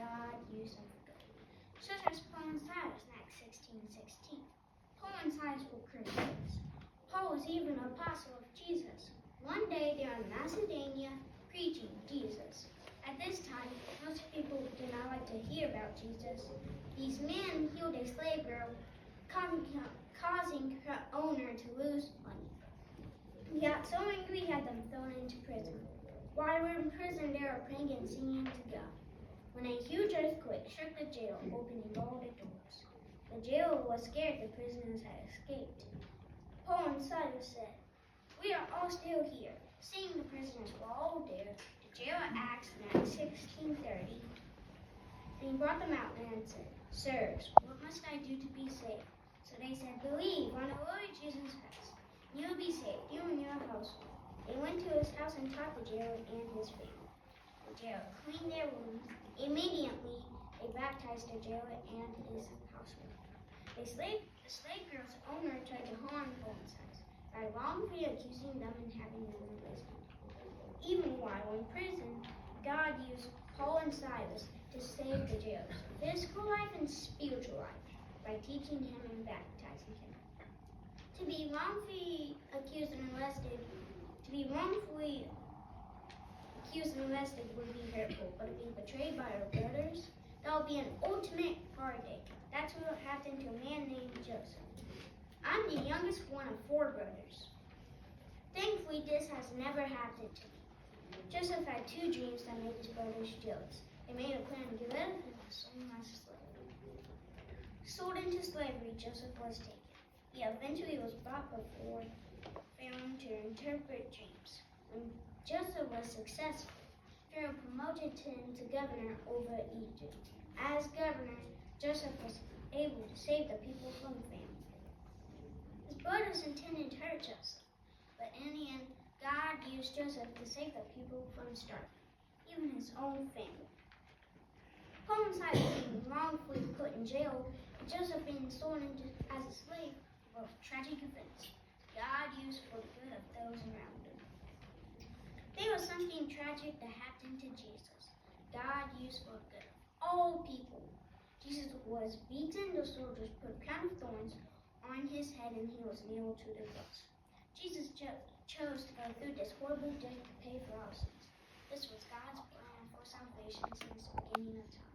God used them for good. Such as Paul and Silas in Acts 16:16. Paul and Silas were Christians. Paul was even an apostle of Jesus. One day they are in Macedonia preaching Jesus. At this time, most people did not like to hear about Jesus. These men healed a slave girl, causing her owner to lose money. He got so angry he had them thrown into prison. While they were in prison, they were praying and singing to God. When a huge earthquake shook the jail, opening all the doors. The jailer was scared the prisoners had escaped. Paul and Silas said, "We are all still here." Seeing the prisoners were all there, the jailer asked in Acts 16:30. Then he brought them out and said, "Sirs, what must I do to be saved?" So they said, "Believe on the Lord Jesus Christ, and you will be saved, you and your household." They went to his house and taught the jailer and his family. The jailer cleaned their wounds. Immediately, they baptized the jailer and his household. The slave girl's owner tried to harm Paul and Silas by wrongfully accusing them and having them imprisoned. Even while in prison, God used Paul and Silas to save the jailer's physical life and spiritual life by teaching him and baptizing him. To be wrongfully accused and arrested would be hurtful, but to be betrayed by our brothers, that would be an ultimate heartache. That's what happened to a man named Joseph. I'm the youngest one of 4 brothers. Thankfully, this has never happened to me. Joseph had 2 dreams that made his brothers jealous. They made a plan to get rid of him and sold him as a slave. Sold into slavery, Joseph was taken. He eventually was brought before Pharaoh to interpret dreams. When Joseph was successful, Pharaoh promoted him to governor over Egypt. As governor, Joseph was able to save the people from famine. His brothers intended to hurt Joseph, but in the end, God used Joseph to save the people from starving, even his own family. Paul and Silas being wrongfully put in jail, and Joseph being sold into as a slave were tragic events God used for the good of those around him. There was something tragic that happened to Jesus. God used for the good of all people. Jesus was beaten, the soldiers put a crown of thorns on his head, and he was nailed to the cross. Jesus chose to go through this horrible death to pay for our sins. This was God's plan for salvation since the beginning of time.